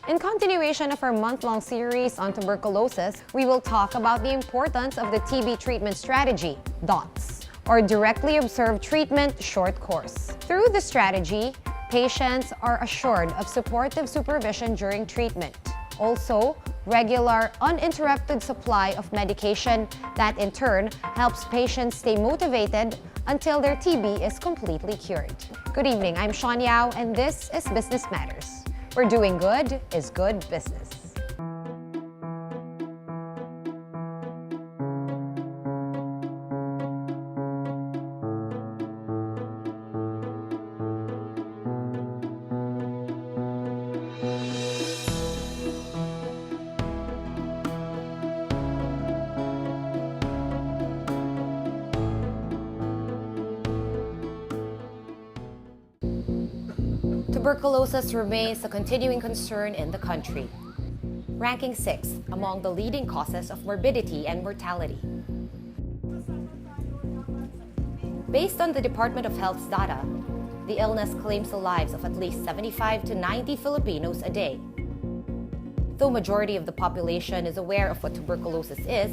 In continuation of our month-long series on tuberculosis, we will talk about the importance of the TB treatment strategy, DOTS, or Directly Observed Treatment Short Course. Through the strategy, patients are assured of supportive supervision during treatment. Also, regular, uninterrupted supply of medication that in turn helps patients stay motivated until their TB is completely cured. Good evening, I'm Sean Yao, and this is Business Matters, where doing good is good business. Tuberculosis remains a continuing concern in the country, ranking 6th among the leading causes of morbidity and mortality. Based on the Department of Health's data, the illness claims the lives of at least 75 to 90 Filipinos a day. Though majority of the population is aware of what tuberculosis is,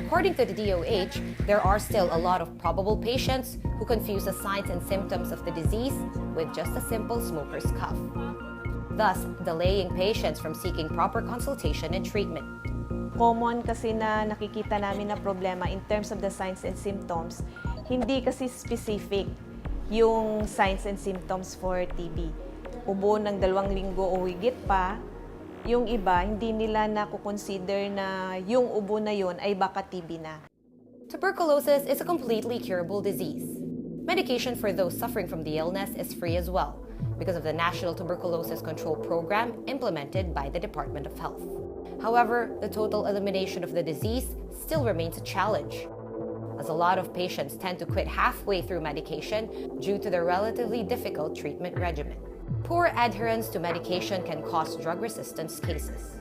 according to the DOH, there are still a lot of probable patients who confuse the signs and symptoms of the disease with just a simple smoker's cough, thus delaying patients from seeking proper consultation and treatment. Common kasi na nakikita namin na problema in terms of the signs and symptoms, hindi kasi specific yung signs and symptoms for TB. Ubo ng 2 linggo o higit pa, yung iba hindi nila na-consider na yung ubo na yun ay baka TB na. Tuberculosis is a completely curable disease. Medication for those suffering from the illness is free as well because of the National Tuberculosis Control Program implemented by the Department of Health. However, the total elimination of the disease still remains a challenge, as a lot of patients tend to quit halfway through medication due to their relatively difficult treatment regimen. Poor adherence to medication can cause drug resistance cases.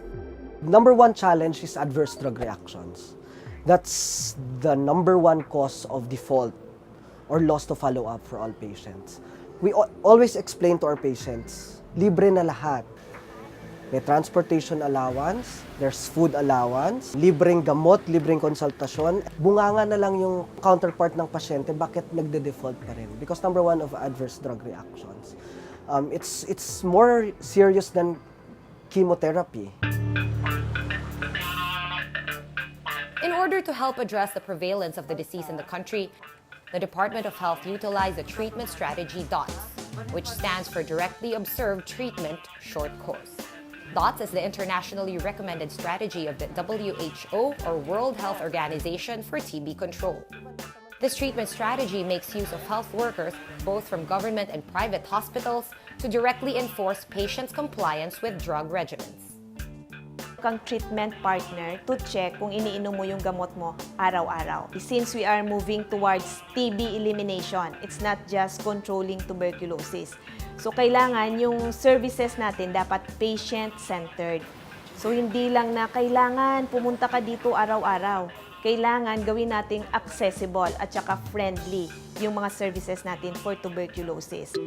Number one challenge is adverse drug reactions. That's the number one cause of default or loss to follow-up for all patients. We always explain to our patients, libre na lahat. May transportation allowance, there's food allowance, libreng gamot, libreng konsultasyon. Bunganga na lang yung counterpart ng pasyente, bakit nagde-default pa rin? Because number one of adverse drug reactions. It's more serious than chemotherapy. In order to help address the prevalence of the disease in the country, the Department of Health utilized the treatment strategy DOTS, which stands for Directly Observed Treatment Short Course. DOTS is the internationally recommended strategy of the WHO, or World Health Organization, for TB control. This treatment strategy makes use of health workers, both from government and private hospitals, to directly enforce patients' compliance with drug regimens. Kang treatment partner to check kung iniinom mo yung gamot mo araw-araw. Since we are moving towards TB elimination, it's not just controlling tuberculosis. So kailangan yung services natin dapat patient-centered. So hindi lang na kailangan pumunta ka dito araw-araw. Kailangan gawin nating accessible at saka friendly yung mga services natin for tuberculosis.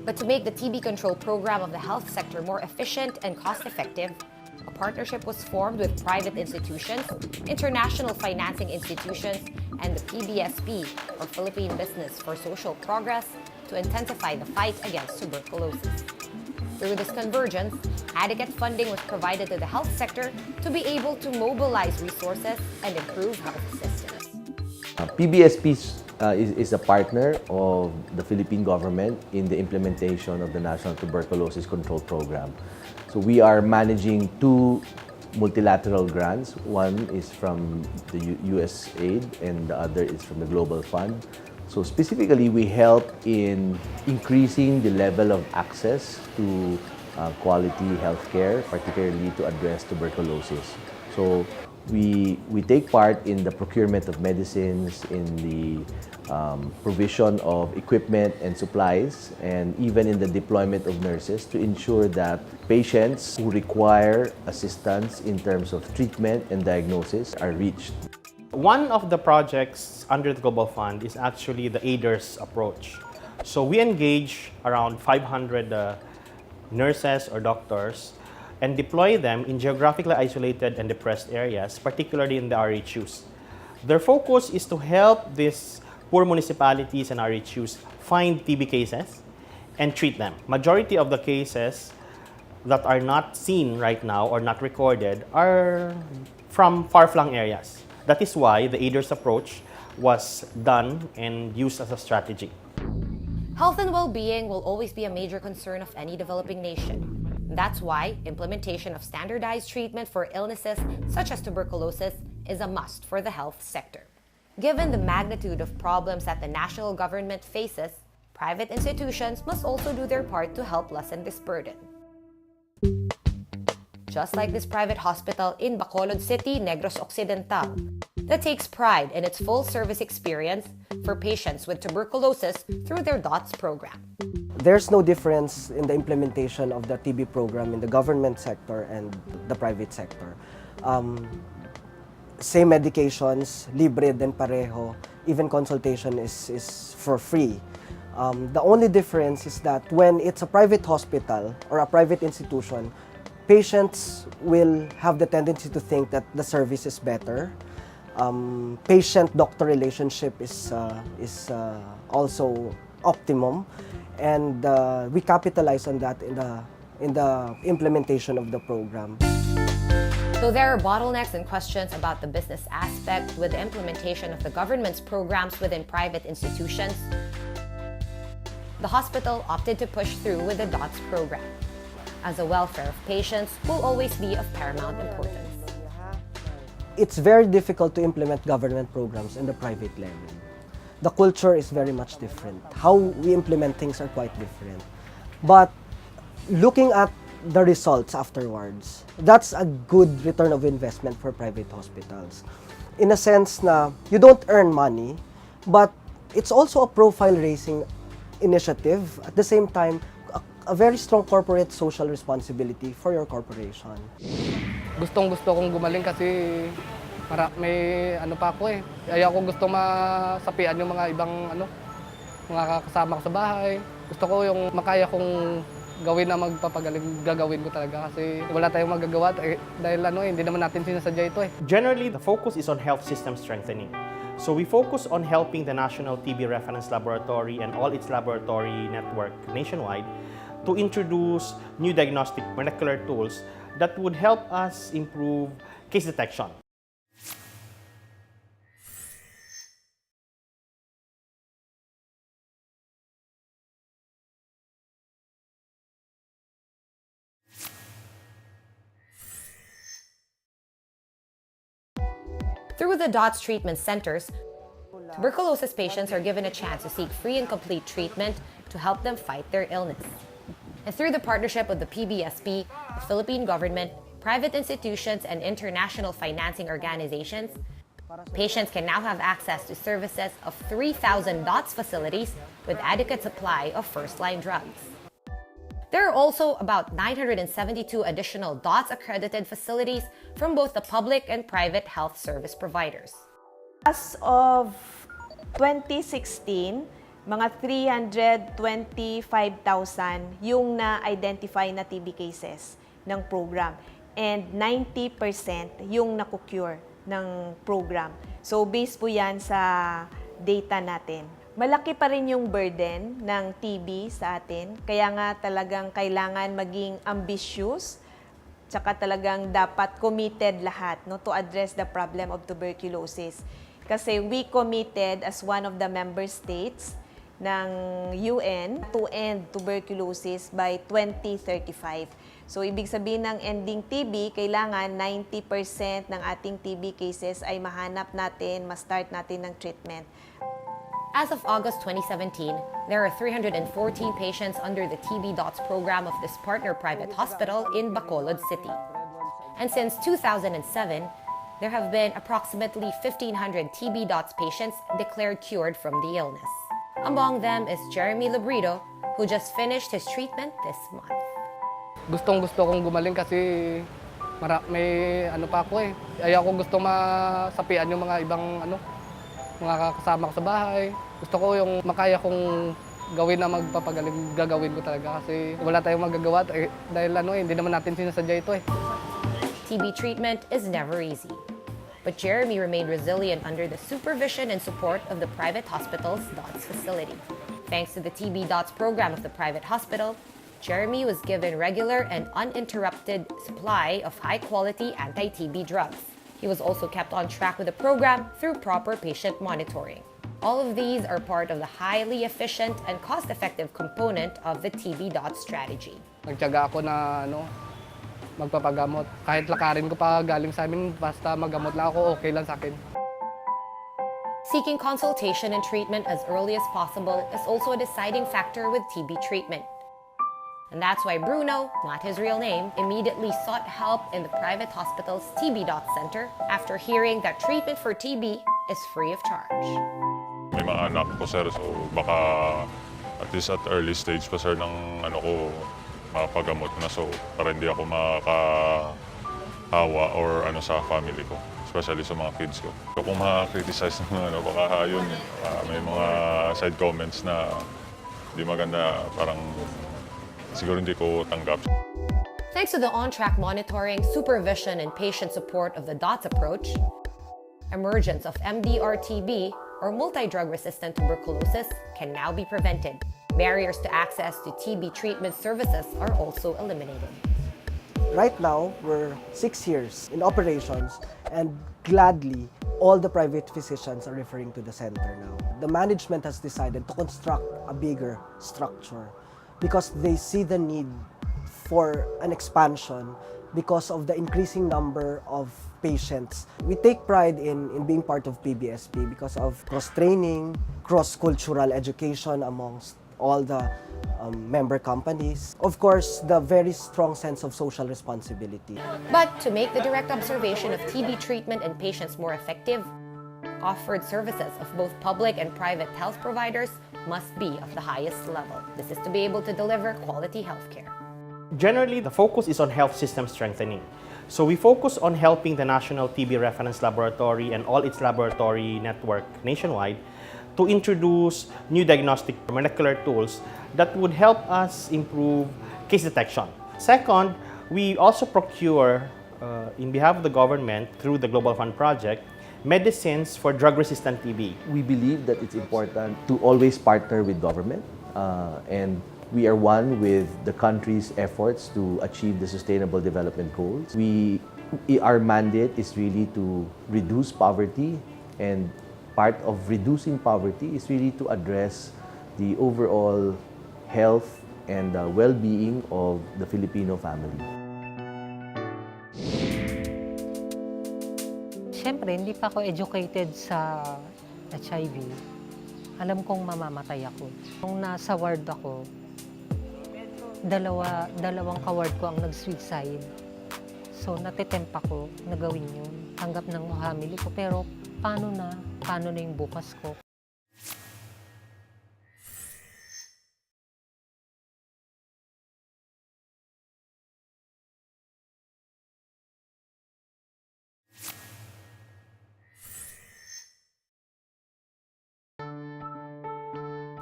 But to make the TB control program of the health sector more efficient and cost-effective, a partnership was formed with private institutions, international financing institutions, and the PBSP, or Philippine Business for Social Progress, to intensify the fight against tuberculosis. Through this convergence, adequate funding was provided to the health sector to be able to mobilize resources and improve health systems. PBSP is a partner of the Philippine government in the implementation of the National Tuberculosis Control Program. So we are managing 2 multilateral grants. One is from the USAID and the other is from the Global Fund. So specifically, we help in increasing the level of access to quality healthcare, particularly to address tuberculosis. So we take part in the procurement of medicines, in the provision of equipment and supplies, and even in the deployment of nurses to ensure that patients who require assistance in terms of treatment and diagnosis are reached. One of the projects under the Global Fund is actually the AIDERS approach. So we engage around 500 nurses or doctors and deploy them in geographically isolated and depressed areas, particularly in the RHUs. Their focus is to help these poor municipalities and RHUs find TB cases and treat them. Majority of the cases that are not seen right now or not recorded are from far-flung areas. That is why the AIDERS approach was done and used as a strategy. Health and well-being will always be a major concern of any developing nation. That's why implementation of standardized treatment for illnesses such as tuberculosis is a must for the health sector. Given the magnitude of problems that the national government faces, private institutions must also do their part to help lessen this burden. Just like this private hospital in Bacolod City, Negros Occidental, that takes pride in its full-service experience for patients with tuberculosis through their DOTS program. There's no difference in the implementation of the TB program in the government sector and the private sector. Same medications, libre din pareho, even consultation is for free. The only difference is that when it's a private hospital or a private institution, patients will have the tendency to think that the service is better. Patient-doctor relationship is also optimum, and we capitalize on that in the implementation of the program. So there are bottlenecks and questions about the business aspect with the implementation of the government's programs within private institutions. The hospital opted to push through with the DOTS program, as the welfare of patients will always be of paramount importance. It's very difficult to implement government programs in the private level. The culture is very much different. How we implement things are quite different. But looking at the results afterwards, that's a good return of investment for private hospitals. In a sense na you don't earn money, but it's also a profile-raising initiative. At the same time, a very strong corporate social responsibility for your corporation. Gustong-gusto kong gumaling kasi may ano pa ako eh. Ayaw ko gusto masapian yung mga ibang mga kasama ko sa bahay. Gusto ko yung makaya kong gawin na magpapagaling, gagawin ko talaga kasi wala tayong magagawa dahil hindi naman natin sinasadya ito eh. Generally, the focus is on health system strengthening. So we focus on helping the National TB Reference Laboratory and all its laboratory network nationwide to introduce new diagnostic molecular tools that would help us improve case detection. Through the DOTS treatment centers, tuberculosis patients are given a chance to seek free and complete treatment to help them fight their illness. And through the partnership of the PBSP, the Philippine government, private institutions, and international financing organizations, patients can now have access to services of 3,000 DOTS facilities with adequate supply of first-line drugs. There are also about 972 additional DOTS-accredited facilities from both the public and private health service providers. As of 2016, mga 325,000 yung na-identify na TB cases ng program and 90% yung naku-cure ng program. So based po yan sa data natin. Malaki pa rin yung burden ng TB sa atin, kaya nga talagang kailangan maging ambitious, tsaka talagang dapat committed lahat to address the problem of tuberculosis. Kasi we committed as one of the member states ng UN to end tuberculosis by 2035. So, ibig sabihin ng ending TB, kailangan 90% ng ating TB cases ay mahanap natin, ma-start natin ng treatment. As of August 2017, there are 314 patients under the TB DOTS program of this partner private hospital in Bacolod City. And since 2007, there have been approximately 1,500 TB DOTS patients declared cured from the illness. Among them is Jeremy Labrido, who just finished his treatment this month. Gustong-gusto kong gumaling kasi may pa ako eh. Ayaw ko gusto masapian yung mga ibang mga kasama ko sa bahay. Gusto ko yung makaya kong gawin na magpapagaling, gagawin ko talaga kasi wala tayong magagawa dahil hindi naman natin sinasadya ito eh. TB treatment is never easy. But Jeremy remained resilient under the supervision and support of the private hospital's DOTS facility. Thanks to the TB DOTS program of the private hospital, Jeremy was given regular and uninterrupted supply of high-quality anti-TB drugs. He was also kept on track with the program through proper patient monitoring. All of these are part of the highly efficient and cost-effective component of the TB DOTS strategy. Nagtiyaga ako na magpapagamot. Kahit lakarin ko pa galing sa amin, basta magamot lang ako, okay lang sa akin. Seeking consultation and treatment as early as possible is also a deciding factor with TB treatment. And that's why Bruno, not his real name, immediately sought help in the private hospital's TB DOTS center after hearing that treatment for TB is free of charge. May mga anak ko, sir, so baka at least at early stage pa, sir, ng mapagamot na, so para hindi ako makakahawa or sa family ko, especially sa mga kids ko. So, kung ma-criticize ng baka yun, may mga side comments na hindi maganda, parang siguro hindi ko tanggap. Thanks to the on-track monitoring, supervision, and patient support of the DOTS approach, emergence of MDR-TB, or multi-drug-resistant tuberculosis, can now be prevented. Barriers to access to TB treatment services are also eliminated. Right now, we're 6 years in operations, and gladly, all the private physicians are referring to the center now. The management has decided to construct a bigger structure because they see the need for an expansion because of the increasing number of patients. We take pride in being part of PBSP because of cross-training, cross-cultural education amongst all the member companies. Of course, the very strong sense of social responsibility. But to make the direct observation of TB treatment in patients more effective, offered services of both public and private health providers must be of the highest level. This is to be able to deliver quality healthcare. Generally, the focus is on health system strengthening. So we focus on helping the National TB Reference Laboratory and all its laboratory network nationwide to introduce new diagnostic molecular tools that would help us improve case detection. Second, we also procure, in behalf of the government, through the Global Fund Project, medicines for drug-resistant TB. We believe that it's important to always partner with government, and we are one with the country's efforts to achieve the Sustainable Development Goals. Our mandate is really to reduce poverty, and part of reducing poverty is really to address the overall health and well-being of the Filipino family. Siyempre, hindi pa ako educated sa HIV. Alam kong mamamatay ako. Nung nasa ward ako, dalawang ka-ward ko ang nag-suicide. So, natitempt ako na gawin yun. Tanggap ng family ko. Pero, paano na yung bukas ko?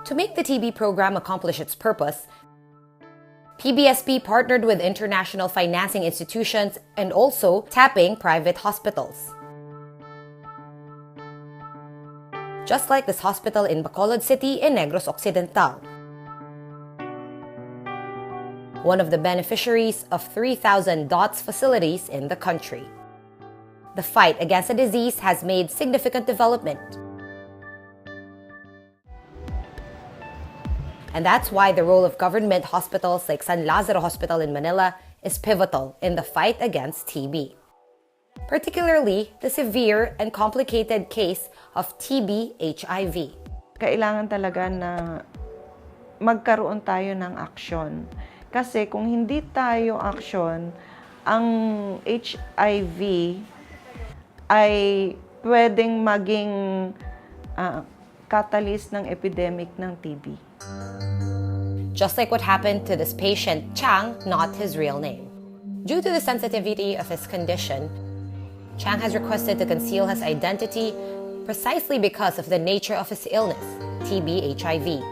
To make the TB program accomplish its purpose, PBSP partnered with international financing institutions and also tapping private hospitals. Just like this hospital in Bacolod City in Negros Occidental. One of the beneficiaries of 3,000 DOTS facilities in the country. The fight against the disease has made significant development. And that's why the role of government hospitals like San Lazaro Hospital in Manila is pivotal in the fight against TB. Particularly the severe and complicated case of TB-HIV. Kailangan talaga na magkaroon tayo ng aksyon. Kasi kung hindi tayo aksyon, ang HIV ay pwedeng maging catalyst ng epidemic ng TB. Just like what happened to this patient, Chang, not his real name. Due to the sensitivity of his condition, Chang has requested to conceal his identity precisely because of the nature of his illness, TB-HIV.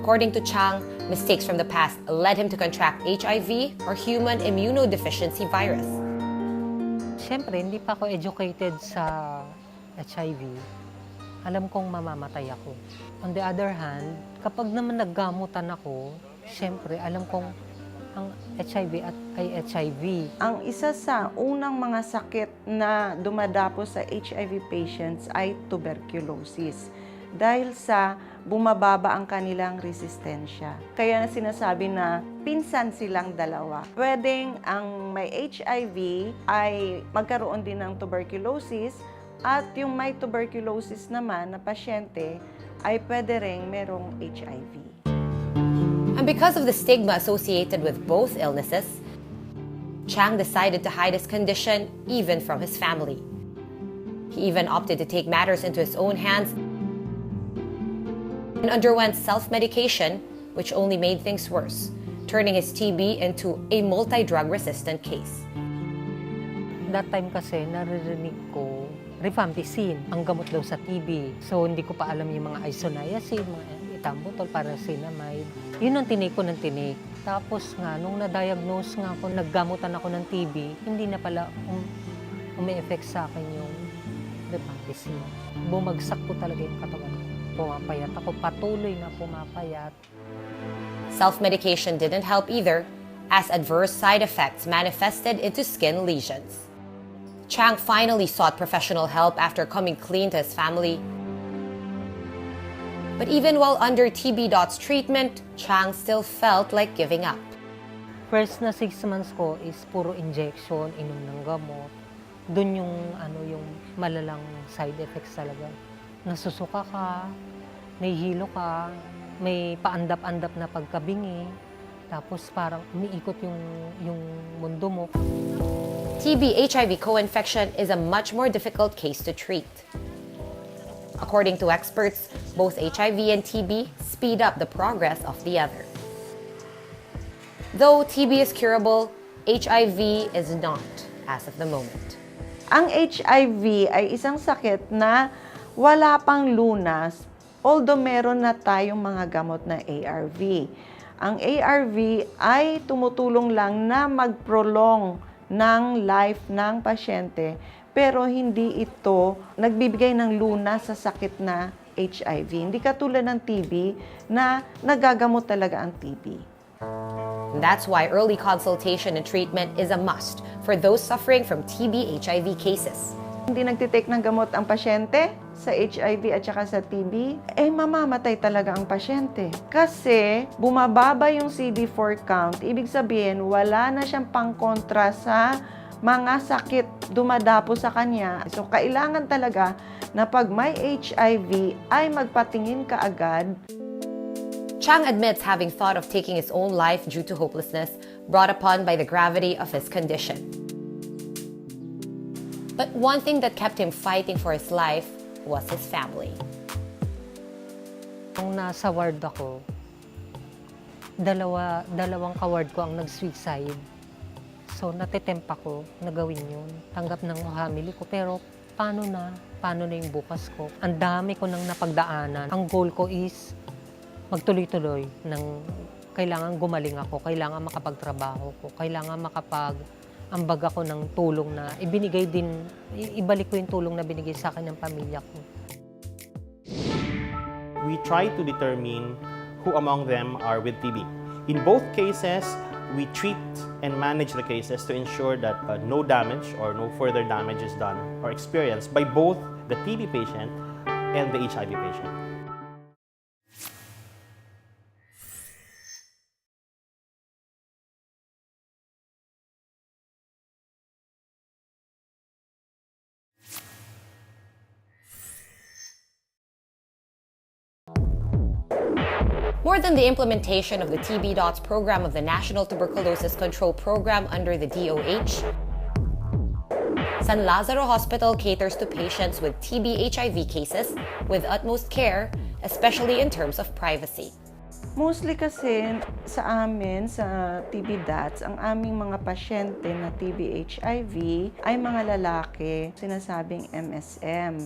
According to Chang, mistakes from the past led him to contract HIV or human immunodeficiency virus. Siyempre, hindi pa ako educated sa HIV. Alam kong mamamatay ako. On the other hand, kapag naman naggamutan ako, siyempre, alam kong ang HIV ay HIV. Ang isa sa unang mga sakit na dumadapo sa HIV patients ay tuberculosis dahil sa bumababa ang kanilang resistensya. Kaya na sinasabi na pinsan silang dalawa. Pwedeng ang may HIV ay magkaroon din ng tuberculosis at yung may tuberculosis naman na pasyente ay pwede ring merong HIV. And because of the stigma associated with both illnesses, Chang decided to hide his condition even from his family. He even opted to take matters into his own hands and underwent self-medication, which only made things worse, turning his TB into a multi-drug resistant case. That time kasi naririnig ko rifampicin, ang gamot daw sa TB. So hindi ko pa alam yung mga isoniazid, mga itambutol, paracetamide. Yun ang tinik ko ng tinik. Tapos nga, nung na-diagnose nga ako, naggamutan ako ng TB, hindi na pala umi-effect sa akin yung rifampicin. Bumagsak po talaga yung katawan ko. Pumapayat ako, patuloy na pumapayat. Self-medication didn't help either, as adverse side effects manifested into skin lesions. Chang finally sought professional help after coming clean to his family. But even while under TB.'s treatment, Chang still felt like giving up. First na 6 months ko is puro injection, inom ng gamot. Doon yung malalang side effects talaga. Nasusuka ka, nahihilo ka, may paandap-andap na pagkabingi, tapos parang umiikot yung mundo mo. TB-HIV co-infection is a much more difficult case to treat. According to experts, both HIV and TB speed up the progress of the other. Though TB is curable, HIV is not as of the moment. Ang HIV ay isang sakit na wala pang lunas, although meron na tayong mga gamot na ARV. Ang ARV ay tumutulong lang na mag-prolong ng life ng pasyente, pero hindi ito nagbibigay ng lunas sa sakit na HIV. Hindi katulad ng TB na nagagamot talaga ang TB. That's why early consultation and treatment is a must for those suffering from TB-HIV cases. Hindi nagtitake ng gamot ang pasyente sa HIV at saka sa TB, mamamatay talaga ang pasyente. Kasi bumababa yung CD4 count, ibig sabihin wala na siyang pangkontra sa mga sakit dumadapo sa kanya. So kailangan talaga na pag may HIV ay magpatingin ka agad. Chang admits having thought of taking his own life due to hopelessness brought upon by the gravity of his condition. But one thing that kept him fighting for his life was his family. Nung nasa ward ako, dalawang ka-ward ko ang nag-suicide. So natitempt ako na gawin yun. Tanggap ng family ko, pero paano na yung bukas ko? Ang dami ko nang napagdaanan. Ang goal ko is magtuloy-tuloy kailangan gumaling ako, kailangan makapagtrabaho ko, kailangan ambag ako ng tulong na ibalik ko yung tulong na binigay sa akin ng pamilya ko. We try to determine who among them are with TB. In both cases, we treat and manage the cases to ensure that no damage or no further damage is done or experienced by both the TB patient and the HIV patient. More than the implementation of the TB.'s program of the National Tuberculosis Control Program under the DOH, San Lazaro Hospital caters to patients with TB-HIV cases with utmost care, especially in terms of privacy. Mostly kasi sa amin, sa TB-DATS, ang aming mga pasyente na TB-HIV ay mga lalaki, sinasabing MSM.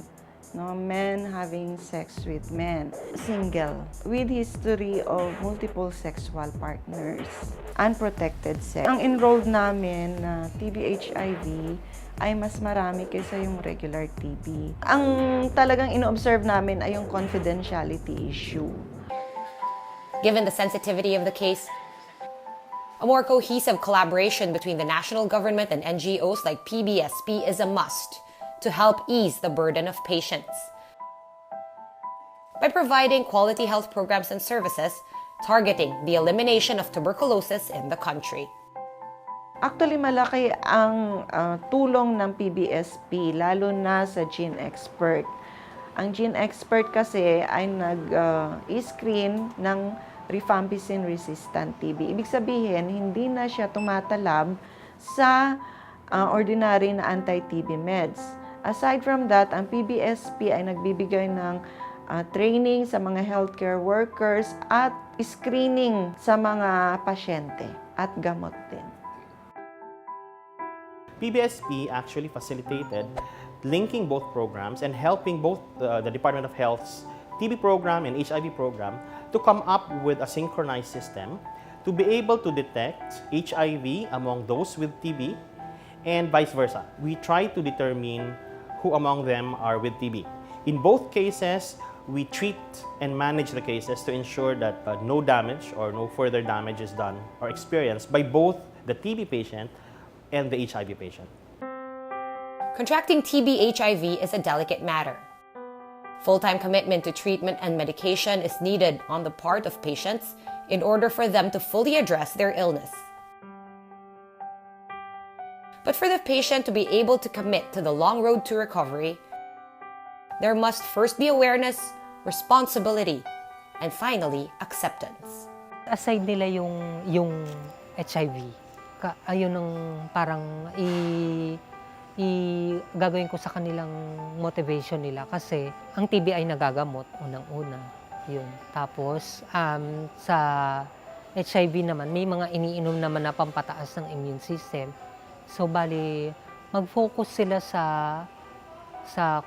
no, men having sex with men, single, with history of multiple sexual partners, unprotected sex. Ang enrolled namin na TB-HIV ay mas marami kaysa yung regular TB. Ang talagang ino-observe namin ay yung confidentiality issue. Given the sensitivity of the case, a more cohesive collaboration between the national government and NGOs like PBSP is a must to help ease the burden of patients. By providing quality health programs and services targeting the elimination of tuberculosis in the country. Actually, malaki ang tulong ng PBSP, lalo na sa Gene Expert. Ang Gene Expert kasi ay nag-screen ng rifampicin-resistant TB. Ibig sabihin, hindi na siya tumatalab sa ordinary na anti-TB meds. Aside from that, ang PBSP ay nagbibigay ng training sa mga healthcare workers at screening sa mga pasyente at gamot din. PBSP actually facilitated linking both programs and helping both the Department of Health's TB program and HIV program to come up with a synchronized system to be able to detect HIV among those with TB and vice versa. We try to determine who among them are with TB. In both cases, we treat and manage the cases to ensure that no damage or no further damage is done or experienced by both the TB patient and the HIV patient. Contracting TB-HIV is a delicate matter. Full-time commitment to treatment and medication is needed on the part of patients in order for them to fully address their illness. But for the patient to be able to commit to the long road to recovery, there must first be awareness, responsibility, and finally, acceptance. Aside nila yung HIV, ayun ang parang gagawin ko sa kanilang motivation nila kasi ang TB ay nagagamot unang-una. Yun. Tapos, sa HIV naman, may mga iniinom naman na pampataas ng immune system. So, bali, mag-focus sila sa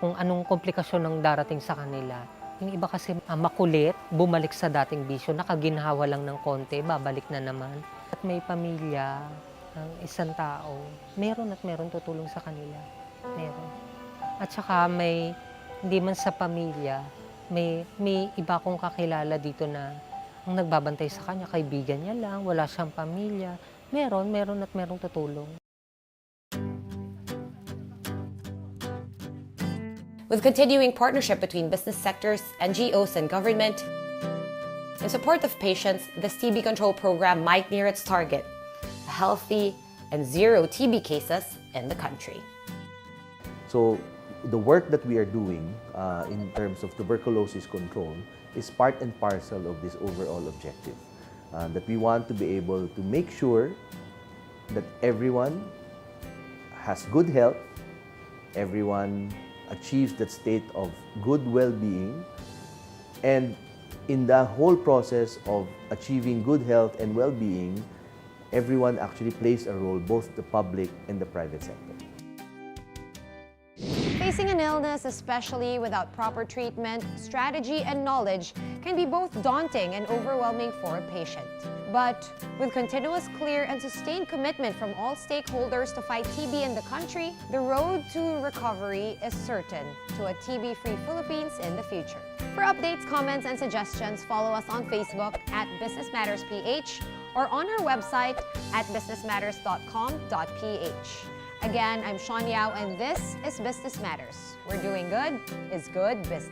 kung anong komplikasyon ng darating sa kanila. Yung iba kasi makulit, bumalik sa dating bisyo, nakaginhawa lang ng konti, babalik na naman. At may pamilya ng isang tao, meron at meron tutulong sa kanila. Meron. At saka hindi man sa pamilya, may iba kong kakilala dito na ang nagbabantay sa kanya, kaibigan niya lang, wala siyang pamilya. Meron at merong tutulong. With continuing partnership between business sectors, NGOs, and government, in support of patients, this TB control program might near its target, healthy and zero TB cases in the country. So the work that we are doing in terms of tuberculosis control is part and parcel of this overall objective. That we want to be able to make sure that everyone has good health, everyone achieves that state of good well-being, and in the whole process of achieving good health and well-being, everyone actually plays a role, both the public and the private sector. Facing an illness, especially without proper treatment, strategy, and knowledge, can be both daunting and overwhelming for a patient. But with continuous, clear, and sustained commitment from all stakeholders to fight TB in the country, the road to recovery is certain to a TB-free Philippines in the future. For updates, comments, and suggestions, follow us on Facebook at Business Matters PH or on our website at businessmatters.com.ph. Again, I'm Sean Yao, and this is Business Matters, where doing good is good business.